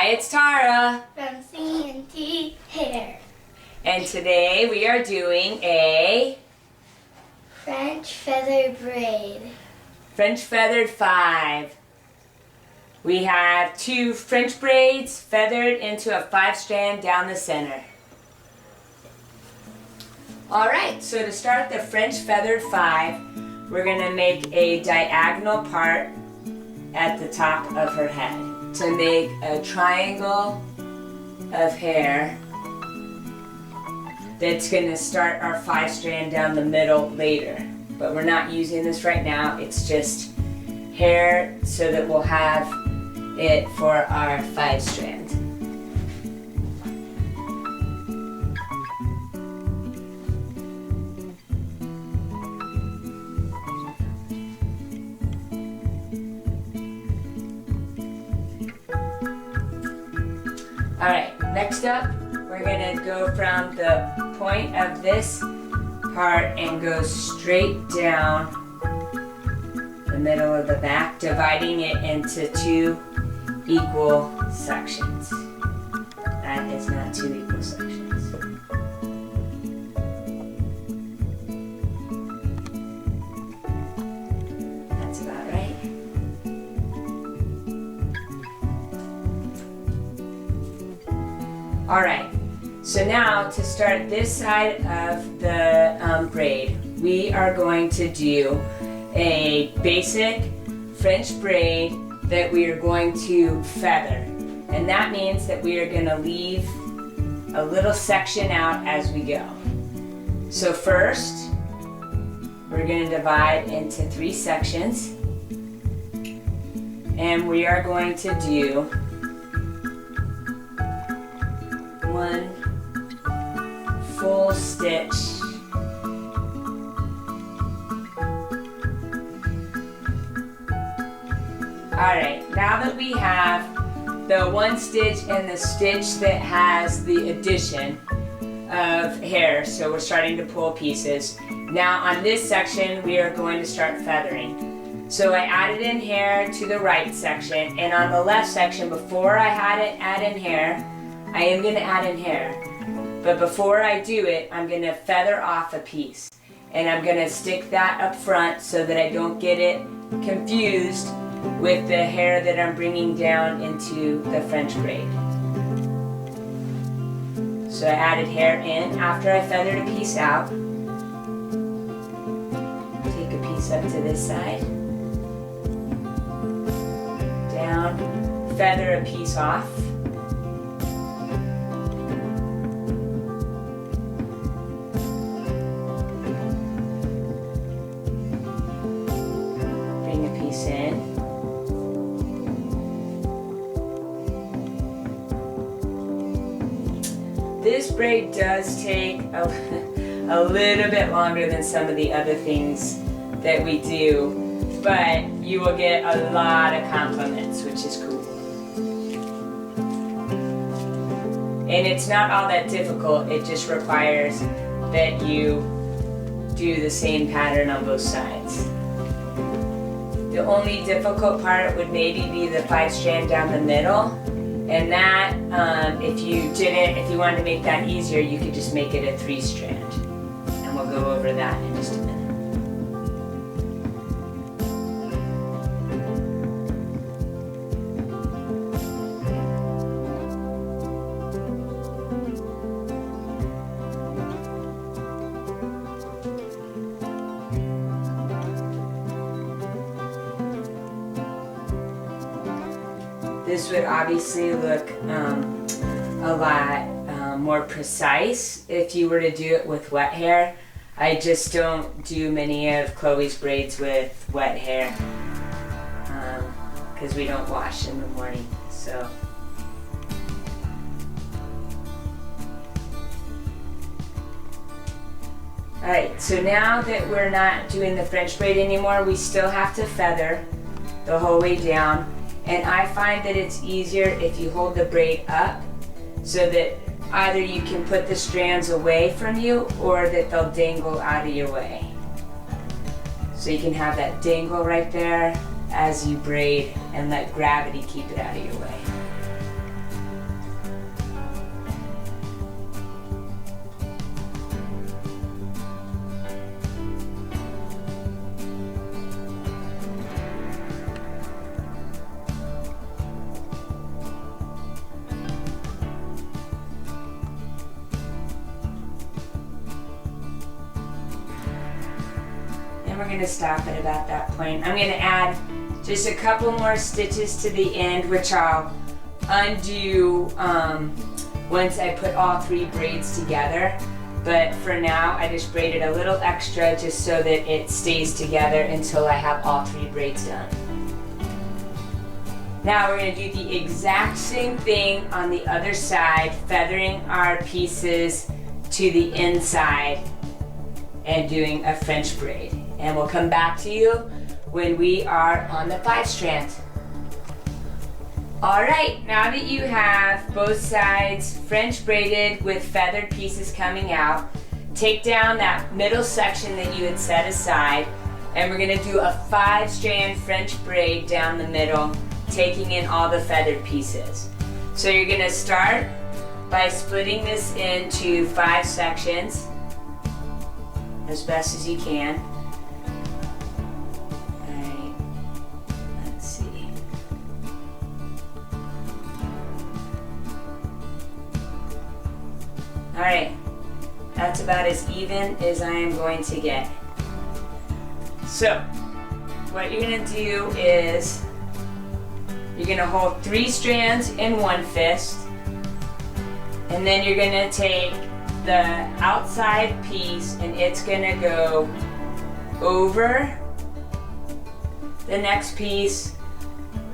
Hi, it's Tara from C&T Hair. and today we are doing a French feather braid. French feathered 5. We have 2 French braids feathered into a 5-strand down the center. Alright, so to start the French feathered 5, we're going to make a diagonal part at the top of her head to make a triangle of hair that's going to start our 5-strand down the middle later. But we're not using this right now, it's just hair so that we'll have it for our 5-strand. Alright, next up, we're going to go from the point of this part and go straight down the middle of the back, dividing it into 2 equal sections. That is not 2 equal sections. That's about right. Alright, so now to start this side of the braid, we are going to do a basic French braid that we are going to feather. And that means that we are going to leave a little section out as we go. So first, we're going to divide into 3 sections. And we are going to do 1 full stitch Alright, now that we have the 1 stitch and the stitch that has the addition of hair, so we're starting to pull pieces. Now on this section we are going to start feathering. So I added in hair to the right section, and on the left section, before I add in hair, I am going to add in hair. But before I do it, I'm going to feather off a piece. And I'm going to stick that up front so that I don't get it confused with the hair that I'm bringing down into the French braid. So I added hair in after I feathered a piece out. Take a piece up to this side. Down, feather a piece off. Bring a piece in. This braid does take a little bit longer than some of the other things that we do, but you will get a lot of compliments, which is cool. And it's not all that difficult, it just requires that you do the same pattern on both sides. The only difficult part would maybe be the 5-strand down the middle. And that, if you wanted to make that easier, you could just make it a 3-strand. And we'll go over that in just a minute. This would obviously look a lot more precise if you were to do it with wet hair. I just don't do many of Chloe's braids with wet hair because we don't wash in the morning. So. Alright, so now that we're not doing the French braid anymore, we still have to feather the whole way down. And I find that it's easier if you hold the braid up so that either you can put the strands away from you or that they'll dangle out of your way. So you can have that dangle right there as you braid and let gravity keep it out of your way. we're gonna stop at about that point. I'm gonna add just a couple more stitches to the end, which I'll undo once I put all 3 braids together. But for now, I just braided a little extra just so that it stays together until I have all 3 braids done. Now we're going to do the exact same thing on the other side, feathering our pieces to the inside and doing a French braid. And we'll come back to you when we are on the 5 strand. All right, now that you have both sides French braided with feathered pieces coming out, take down that middle section that you had set aside, and we're gonna do a 5 strand French braid down the middle, taking in all the feathered pieces. So you're gonna start by splitting this into 5 sections as best as you can. Alright, let's see. Alright, that's about as even as I am going to get. So, what you're gonna do is you're gonna hold 3 strands in one fist, and then you're gonna take the outside piece and it's gonna go over the next piece,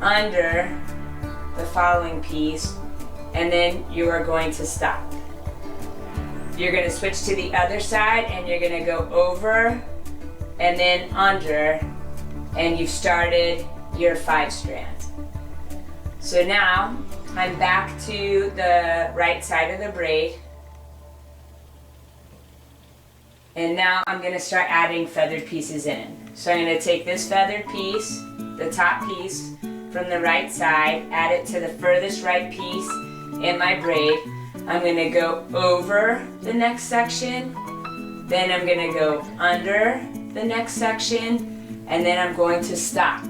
under the following piece, and then you are going to stop. You're gonna switch to the other side and you're gonna go over and then under, and you've started your 5 strands. So now I'm back to the right side of the braid, and now I'm going to start adding feathered pieces in. So I'm going to take this feathered piece, the top piece from the right side, add it to the furthest right piece in my braid. I'm going to go over the next section, then I'm going to go under the next section, and then I'm going to stop.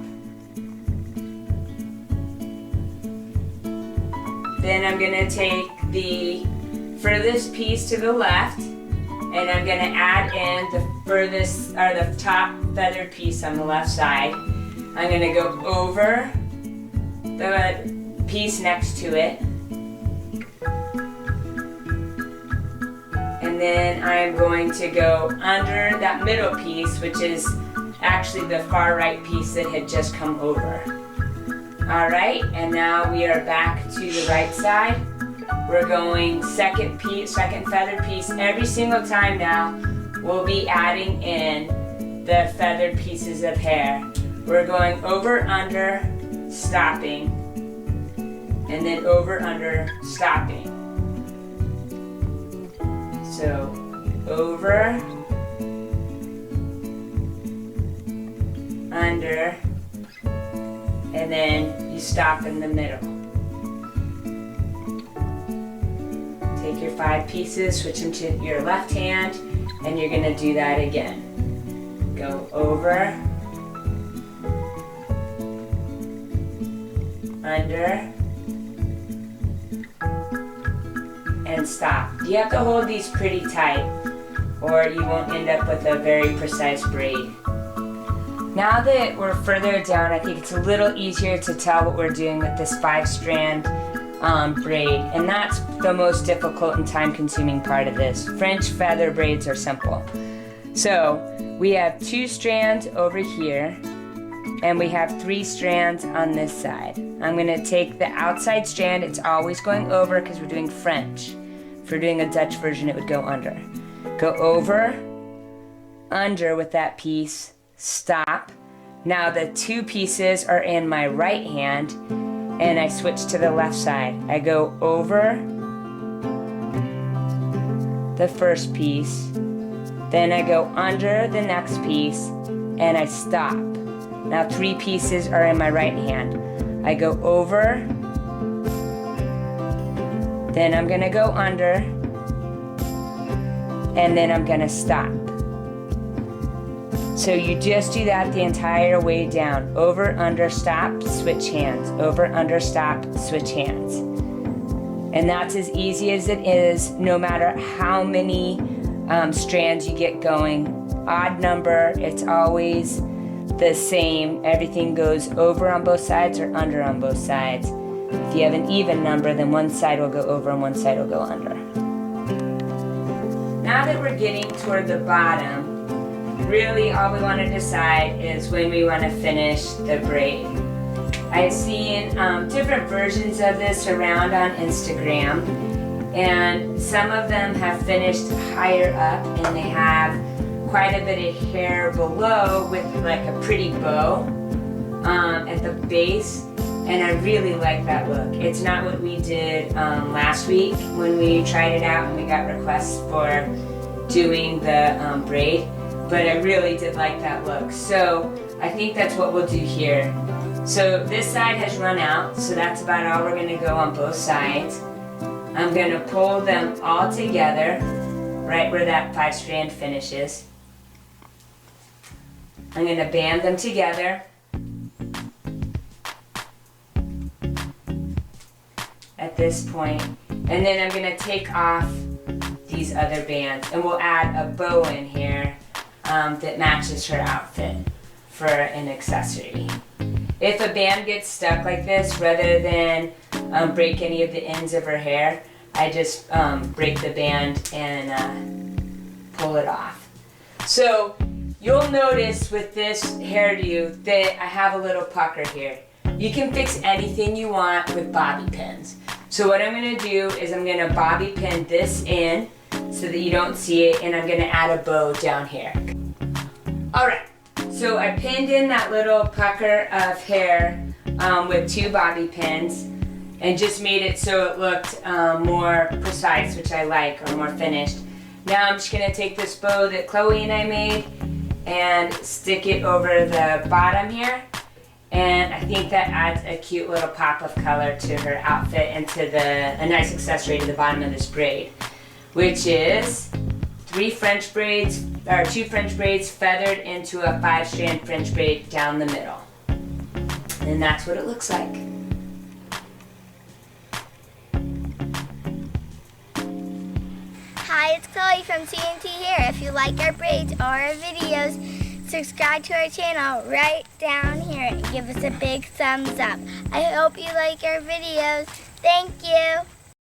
Then I'm going to take the furthest piece to the left, and I'm going to add in the furthest, or the top feathered piece on the left side. I'm going to go over the piece next to it, and then I'm going to go under that middle piece, which is actually the far right piece that had just come over. Alright, and now we are back to the right side. We're going second feathered piece every single time now. We'll be adding in the feathered pieces of hair. We're going over, under, stopping, and then over, under, stopping. So, over, under, and then you stop in the middle. Take your 5 pieces, switch them to your left hand, and you're going to do that again. Go over, under, and stop. You have to hold these pretty tight, or you won't end up with a very precise braid. Now that we're further down, I think it's a little easier to tell what we're doing with this 5 strand braid, and that's the most difficult and time-consuming part of this. French feather braids are simple. So we have 2 strands over here, and we have 3 strands on this side. I'm going to take the outside strand. It's always going over because we're doing French. If we're doing a Dutch version, it would go under. Go over, under with that piece, stop. Now the 2 pieces are in my right hand, and I switch to the left side. I go over the first piece, then I go under the next piece, and I stop. Now 3 pieces are in my right hand. I go over, then I'm gonna go under, and then I'm gonna stop. So you just do that the entire way down. Over, under, stop, switch hands. Over, under, stop, switch hands. And that's as easy as it is, no matter how many strands you get going. Odd number, it's always the same. Everything goes over on both sides or under on both sides. If you have an even number, then one side will go over and one side will go under. Now that we're getting toward the bottom, really all we want to decide is when we want to finish the braid. I've seen different versions of this around on Instagram, and some of them have finished higher up and they have quite a bit of hair below with like a pretty bow at the base, and I really like that look. It's not what we did last week when we tried it out and we got requests for doing the braid, but I really did like that look. So I think that's what we'll do here. So this side has run out, so that's about all we're going to go on both sides. I'm going to pull them all together right where that 5-strand finishes. I'm going to band them together at this point, and then I'm going to take off these other bands, and we'll add a bow in here that matches her outfit for an accessory. If a band gets stuck like this, rather than break any of the ends of her hair, I just break the band and pull it off. So you'll notice with this hairdo that I have a little pucker here. You can fix anything you want with bobby pins. So what I'm going to do is I'm going to bobby pin this in so that you don't see it, and I'm going to add a bow down here. Alright. So I pinned in that little pucker of hair with 2 bobby pins and just made it so it looked more precise, which I like, or more finished. Now I'm just going to take this bow that Chloe and I made and stick it over the bottom here, and I think that adds a cute little pop of color to her outfit and to a nice accessory to the bottom of this braid, which is 2 French braids feathered into a 5-strand French braid down the middle. And that's what it looks like. Hi, it's Chloe from TNT Hair. If you like our braids or our videos, subscribe to our channel right down here and give us a big thumbs up. I hope you like our videos. Thank you.